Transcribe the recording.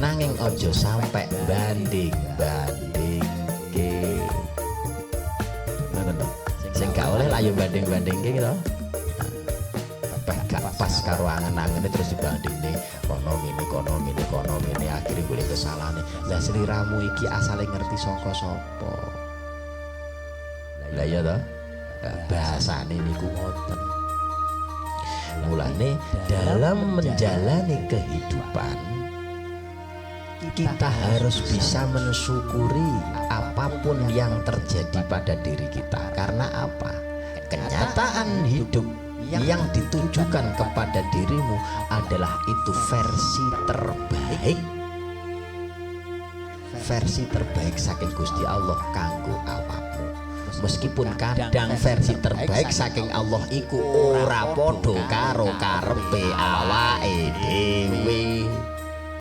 nanging ojo sampai banding-banding ke sing gak oleh lah yo banding-banding ke gitu gak pas karo angen-angen terus dibanding nih kono ngene akhirnya boleh kesalahan lah seliramu iki asale ngerti saka sapa lah ya toh bahasane niku ngoten mulane dalam menjalani kehidupan kita harus bisa mensyukuri apapun yang terjadi pada diri kita. Karena apa? Kenyataan hidup yang ditujukan kepada dirimu adalah itu versi terbaik saking Gusti Allah kanggo awakmu. Meskipun kadang versi terbaik saking Allah iku ora padha karo karepe awake dhewe.